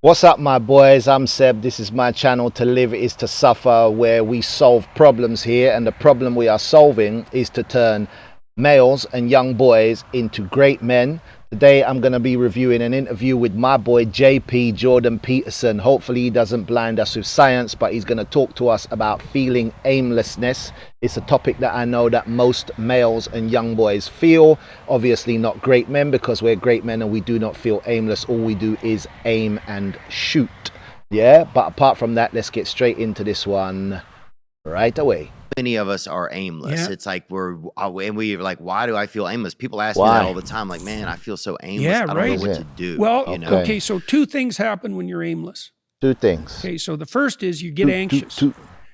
What's up, my boys? I'm Seb. This is my channel, To Live is to Suffer, where we solve problems here. And the problem we are solving is to turn males and young boys into great men. Today, I'm going to be reviewing an interview with my boy, JP Jordan Peterson. Hopefully, he doesn't blind us with science, but he's going to talk to us about feeling aimlessness. It's a topic that I know that most males and young boys feel. Obviously, not great men, because we're great men and we do not feel aimless. All we do is aim and shoot. Yeah, but apart from that, let's get straight into this one right away. Many of us are aimless. Yeah. It's like we're like, why do I feel aimless? People ask me Why? that all the time. Like, man, I feel so aimless. Yeah, I don't right. know what to do. Well, you know? Okay. so two things happen when you're aimless. Two things. Okay, so the first is you get anxious.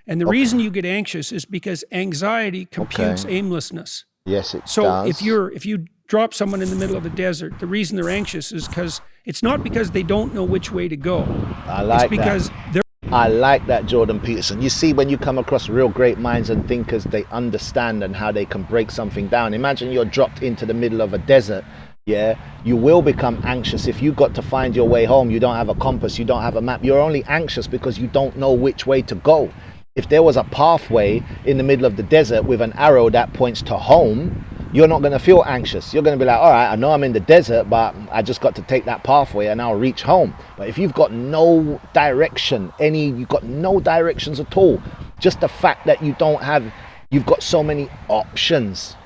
And the reason you get anxious is because anxiety computes aimlessness. Yes, it So does. if you drop someone in the middle of a desert, the reason they're anxious is because it's not because they don't know which way to go. I like It's because they're I like that, Jordan Peterson. You see, when you come across real great minds and thinkers, they understand and how they can break something down. Imagine you're dropped into the middle of a desert. Yeah, you will become anxious if you got to find your way home. You don't have a compass, you don't have a map. You're only anxious because you don't know which way to go. If there was a pathway in the middle of the desert with an arrow that points to home, you're not going to feel anxious. You're going to be like, all right, I know I'm in the desert, but I just got to take that pathway and I'll reach home. But if you've got no direction, you've got no directions at all, just the fact that you've got so many options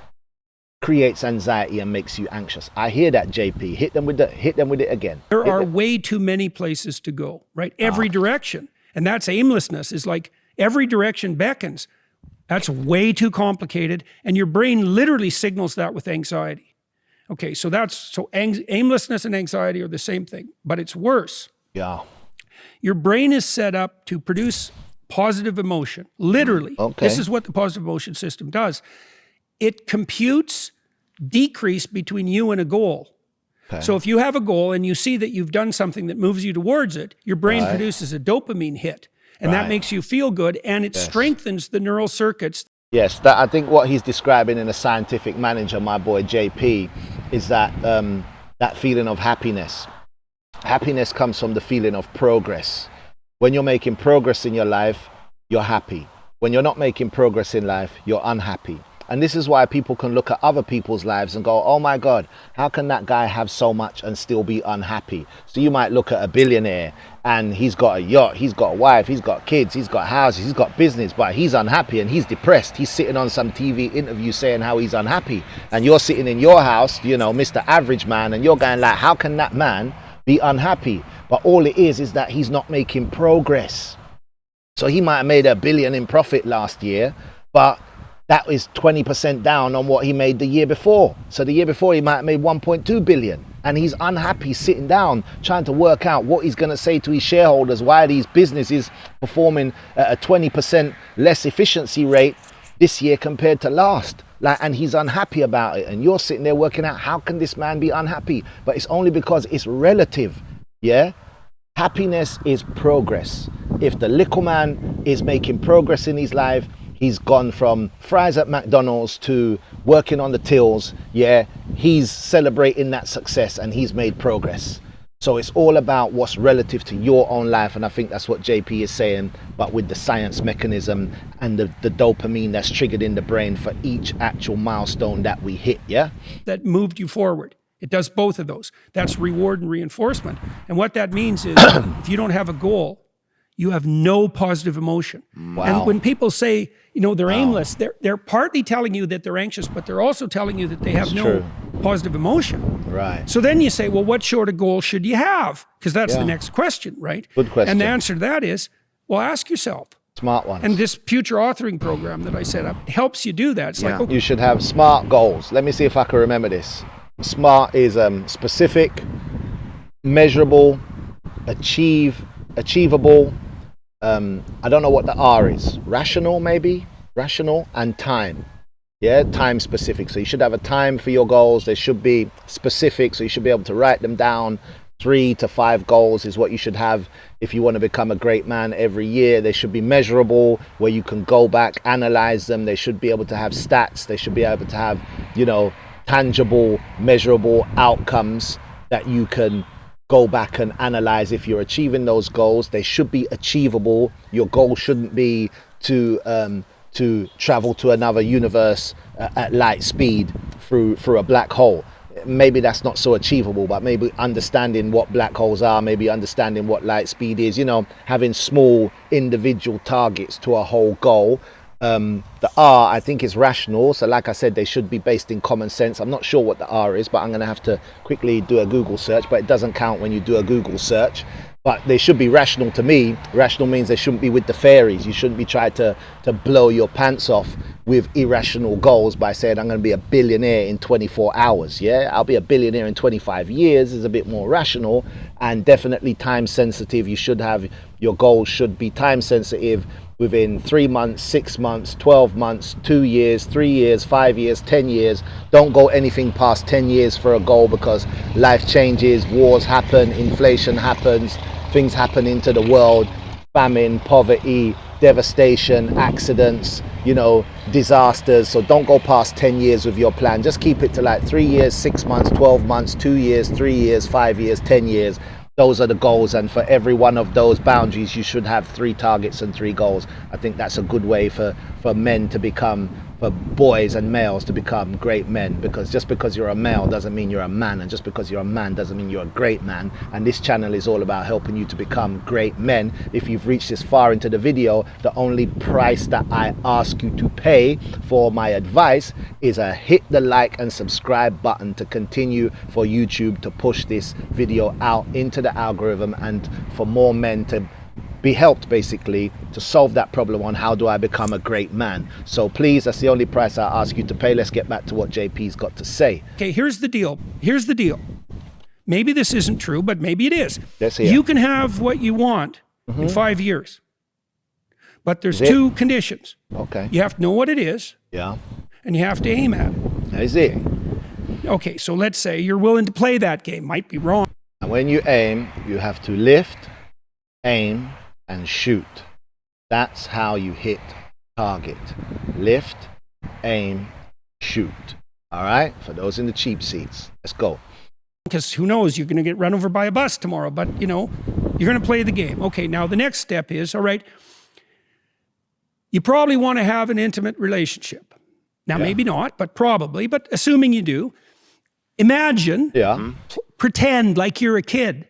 creates anxiety and makes you anxious. I hear that, JP. Hit them with it again. there are way too many places to go, right? Every direction. And that's aimlessness, is like every direction beckons. That's way too complicated, and your brain literally signals that with anxiety. Okay, so aimlessness and anxiety are the same thing, but it's worse. Yeah. Your brain is set up to produce positive emotion, literally. Okay. This is what the positive emotion system does. It computes decrease between you and a goal. Okay. So if you have a goal and you see that you've done something that moves you towards it, your brain produces a dopamine hit. And that makes you feel good, and it strengthens the neural circuits. Yes, that I think what he's describing in a scientific manager, my boy JP, is that that feeling of happiness. Happiness comes from the feeling of progress. When you're making progress in your life, you're happy. When you're not making progress in life, you're unhappy. And this is why people can look at other people's lives and go, oh my God, how can that guy have so much and still be unhappy? So you might look at a billionaire and he's got a yacht, he's got a wife, he's got kids, he's got houses, he's got business, but he's unhappy and he's depressed. He's sitting on some TV interview saying how he's unhappy. And you're sitting in your house, you know, Mr. Average Man, and you're going like, how can that man be unhappy? But all it is that he's not making progress. So he might have made $1 billion in profit last year, but that is 20% down on what he made the year before. So the year before he might have made 1.2 billion. And he's unhappy sitting down, trying to work out what he's going to say to his shareholders, why these businesses performing at a 20% less efficiency rate this year compared to last. And he's unhappy about it. And you're sitting there working out, how can this man be unhappy? But it's only because it's relative. Yeah? Happiness is progress. If the little man is making progress in his life, he's gone from fries at McDonald's to working on the tills. Yeah, he's celebrating that success and he's made progress. So it's all about what's relative to your own life. And I think that's what JP is saying, but with the science mechanism and the dopamine that's triggered in the brain for each actual milestone that we hit. Yeah. That moved you forward. It does both of those. That's reward and reinforcement. And what that means is if you don't have a goal, you have no positive emotion. Wow. And when people say, you know, they're aimless, they're partly telling you that they're anxious, but they're also telling you that they have no positive emotion. Right. So then you say, well, what sort of goal should you have? Because that's the next question, right? Good question. And the answer to that is, well, ask yourself. Smart ones. And this future authoring program that I set up helps you do that. It's like, okay, You should have SMART goals. Let me see if I can remember this. SMART is specific, measurable, achievable. I don't know what the R is. Rational, maybe? Rational, and time. Yeah, time specific. So you should have a time for your goals. They should be specific, so you should be able to write them down. 3 to 5 goals is what you should have if you want to become a great man every year. They should be measurable, where you can go back, analyze them. They should be able to have stats. They should be able to have, you know, tangible, measurable outcomes that you can go back and analyze if you're achieving those goals. They should be achievable. Your goal shouldn't be to travel to another universe at light speed through a black hole. Maybe that's not so achievable, but maybe understanding what black holes are, maybe understanding what light speed is, having small individual targets to a whole goal. The R, I think, is rational. So like I said, they should be based in common sense. I'm not sure what the R is, but I'm going to have to quickly do a Google search, but it doesn't count when you do a Google search. But they should be rational to me. Rational means they shouldn't be with the fairies. You shouldn't be trying to blow your pants off with irrational goals by saying I'm going to be a billionaire in 24 hours. Yeah, I'll be a billionaire in 25 years is a bit more rational and definitely time sensitive. You should have, your goals should be time sensitive within 3 months, 6 months, 12 months, 2 years, 3 years, 5 years, 10 years. Don't go anything past 10 years for a goal because life changes, wars happen, inflation happens, things happen into the world, famine, poverty, devastation, accidents, disasters. So don't go past 10 years with your plan. Just keep it to like 3 years, 6 months, 12 months, 2 years, 3 years, 5 years, 10 years. Those are the goals, and for every one of those boundaries you should have 3 targets and 3 goals. I think that's a good way for men to become, for boys and males to become great men, because just because you're a male doesn't mean you're a man, and just because you're a man doesn't mean you're a great man. And this channel is all about helping you to become great men. If you've reached this far into the video, the only price that I ask you to pay for my advice is a hit the like and subscribe button to continue for YouTube to push this video out into the algorithm and for more men to be helped basically to solve that problem on how do I become a great man. So please, that's the only price I ask you to pay. Let's get back to what JP's got to say. Okay, here's the deal. Maybe this isn't true, but maybe it is. Let's hear. You can have what you want in 5 years, but there's 2 conditions. Okay. You have to know what it is, Yeah. and you have to aim at it. That is it. Okay, so let's say you're willing to play that game. Might be wrong. And when you aim, you have to lift, aim, and shoot. That's how you hit target. Lift, aim, shoot. All right? For those in the cheap seats, let's go. Because who knows, you're going to get run over by a bus tomorrow, but you're going to play the game. Okay, now the next step is, all right, you probably want to have an intimate relationship. Now, maybe not, but probably, but assuming you do, imagine, pretend like you're a kid.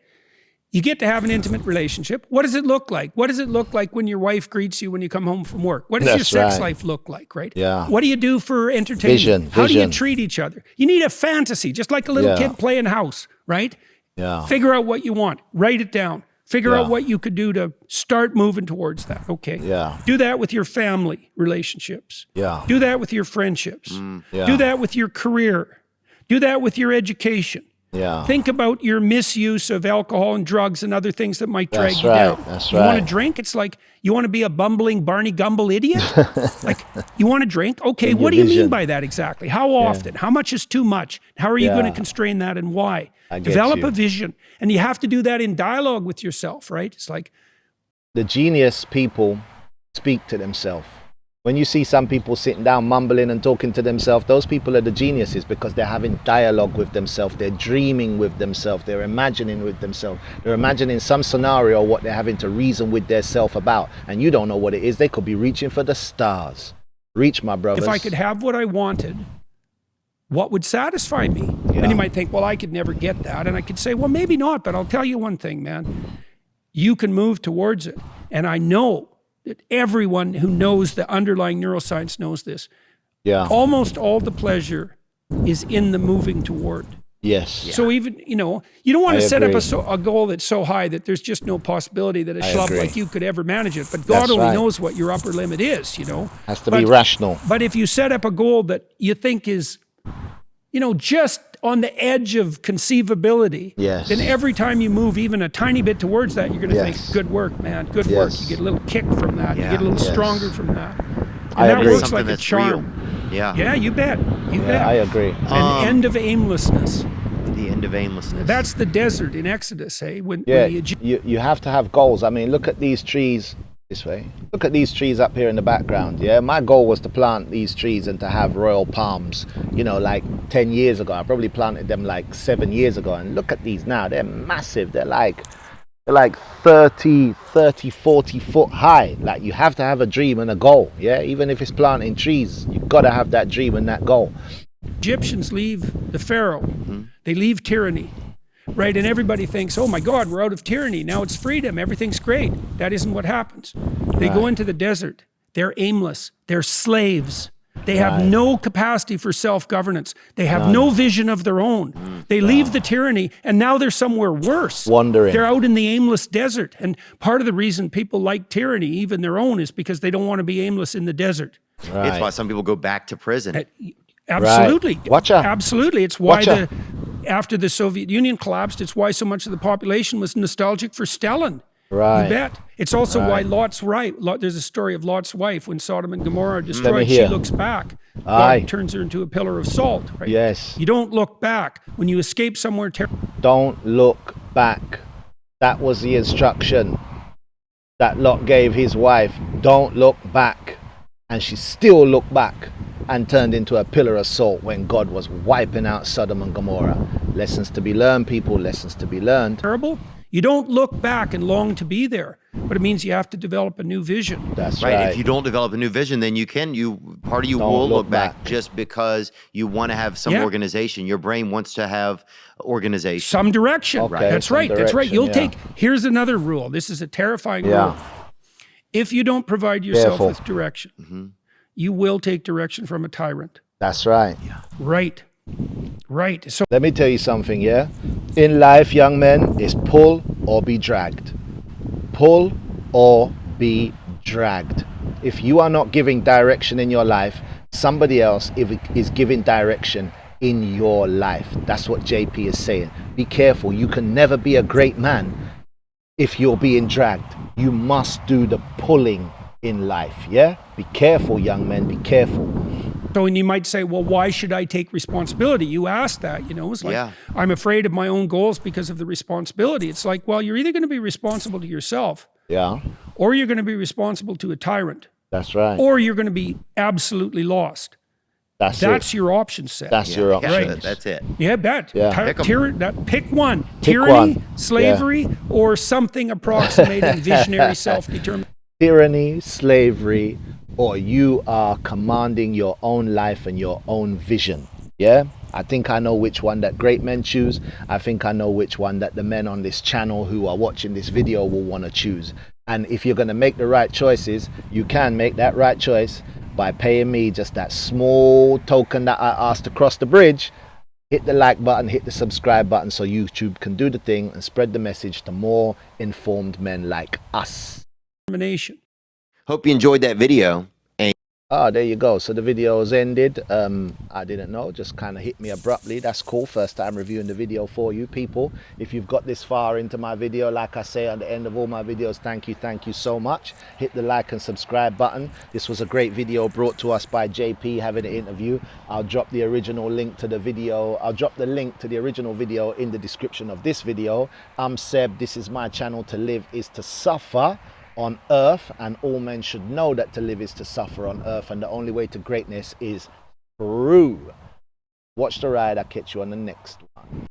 You get to have an intimate relationship. What does it look like? What does it look like when your wife greets you when you come home from work? What does your sex life look like, right? Yeah. What do you do for entertainment? Vision. How do you treat each other? You need a fantasy, just like a little kid playing house, right? Yeah. Figure out what you want. Write it down. Figure out what you could do to start moving towards that. Okay. Yeah. Do that with your family relationships. Yeah. Do that with your friendships. Yeah. Do that with your career. Do that with your education. Yeah. Think about your misuse of alcohol and drugs and other things that might drag you down. That's you right. want to drink? It's like, you want to be a bumbling Barney Gumble idiot? Like, you want to drink? Okay, what do you mean by that exactly? How often? How much is too much? How are you going to constrain that and why? Develop a vision. And you have to do that in dialogue with yourself, right? It's like, the genius people speak to themselves. When you see some people sitting down mumbling and talking to themselves, those people are the geniuses because they're having dialogue with themselves. They're dreaming with themselves. They're imagining with themselves. They're imagining some scenario what they're having to reason with their self about. And you don't know what it is. They could be reaching for the stars. Reach, my brothers. if I could have what I wanted, what would satisfy me? Yeah. And you might think, well, I could never get that. And I could say, well, maybe not, but I'll tell you one thing, man. You can move towards it. And I know that everyone who knows the underlying neuroscience knows this. Yeah. Almost all the pleasure is in the moving toward. Yes. Yeah. So even, you don't want to set up agree. a goal that's so high that there's just no possibility that a schlub agree. like you could ever manage it. But God That's only right. knows what your upper limit is, Has to be rational. But if you set up a goal that you think is, just on the edge of conceivability, Yes. then every time you move even a tiny bit towards that, you're going to Yes. think, good work, man, good work. Yes. You get a little kick from that. You Yeah. get a little Yes. stronger from that. And I that agree. works Something like a that's charm. real. Yeah. Yeah, you bet. You bet. Yeah, I agree. An end of aimlessness. The end of aimlessness. That's the desert in Exodus, hey? When Yeah, the you have to have goals. I mean, look at these trees this way. Look at these trees up here in the background. Yeah, my goal was to plant these trees and to have royal palms, you know, like 10 years ago. I probably planted them like 7 years ago, and look at these now. They're massive. They're like 30, 40 foot high. Like, you have to have a dream and a goal. Yeah, even if it's planting trees, you've got to have that dream and that goal. Egyptians leave the Pharaoh. They leave tyranny. Right, and everybody thinks, oh my God, we're out of tyranny. Now it's freedom. Everything's great. That isn't what happens. They go into the desert. They're aimless. They're slaves. They have no capacity for self-governance. They have no vision of their own. They leave the tyranny, and now they're somewhere worse. Wandering. They're out in the aimless desert. And part of the reason people like tyranny, even their own, is because they don't want to be aimless in the desert. Right. It's why some people go back to prison. Absolutely. Right. Watcha. Absolutely. It's why Watcha. after the Soviet Union collapsed, it's why so much of the population was nostalgic for Stalin. Right. You bet. It's also why Lot's wife, there's a story of Lot's wife when Sodom and Gomorrah are Let me destroyed, she hear. looks back. Aye. God turns her into a pillar of salt. Right? Yes. You don't look back. When you escape somewhere terrible, Don't look back. That was the instruction that Lot gave his wife. Don't look back. And she still looked back and turned into a pillar of salt when God was wiping out Sodom and Gomorrah. Lessons to be learned, people. Lessons to be learned. you don't look back and long to be there, but it means you have to develop a new vision. That's Right. right. If you don't develop a new vision, then part of you Don't will look look back back. just because you want to have some Yeah. organization. Your brain wants to have organization. Some direction. Okay, That's some right. That's right. direction, You'll yeah. here's another rule. This is a terrifying Yeah. rule. If you don't provide yourself Careful. with direction, you will take direction from a tyrant. That's right. Right. Right. So Let me tell you something, yeah? In life, young men, is pull or be dragged. Pull or be dragged. If you are not giving direction in your life, somebody else is giving direction in your life. That's what JP is saying. Be careful. You can never be a great man if you're being dragged. You must do the pulling in life, yeah? Be careful, young men. Be careful. and you might say, well, why should I take responsibility? You asked that, it's like, Yeah. I'm afraid of my own goals because of the responsibility. It's like, well, you're either going to be responsible to yourself Yeah, or you're going to be responsible to a tyrant that's right. or you're going to be absolutely lost. That's That's it. your option set. That's your Yeah, option. that's it. Yeah, bet. Yeah. Pick one. Pick Tyranny, one. slavery, or something approximating visionary self-determination. Tyranny, slavery, or you are commanding your own life and your own vision. Yeah? I think I know which one that great men choose. I think I know which one that the men on this channel who are watching this video will want to choose. And if you're going to make the right choices, you can make that right choice by paying me just that small token that I asked to cross the bridge. Hit the like button, hit the subscribe button so YouTube can do the thing and spread the message to more informed men like us. Hope you enjoyed that video. Ah, there you go. So the video's ended. I didn't know, just kind of hit me abruptly. That's cool. First time reviewing the video for you people. If you've got this far into my video, like I say at the end of all my videos, thank you so much. Hit the like and subscribe button. This was a great video brought to us by JP having an interview. I'll drop the original link to the video. I'll drop the link to the original video in the description of this video. I'm Seb. This is my channel. To live is to suffer on earth, and all men should know that to live is to suffer on earth, and the only way to greatness is through. Watch the ride. I'll catch you on the next one.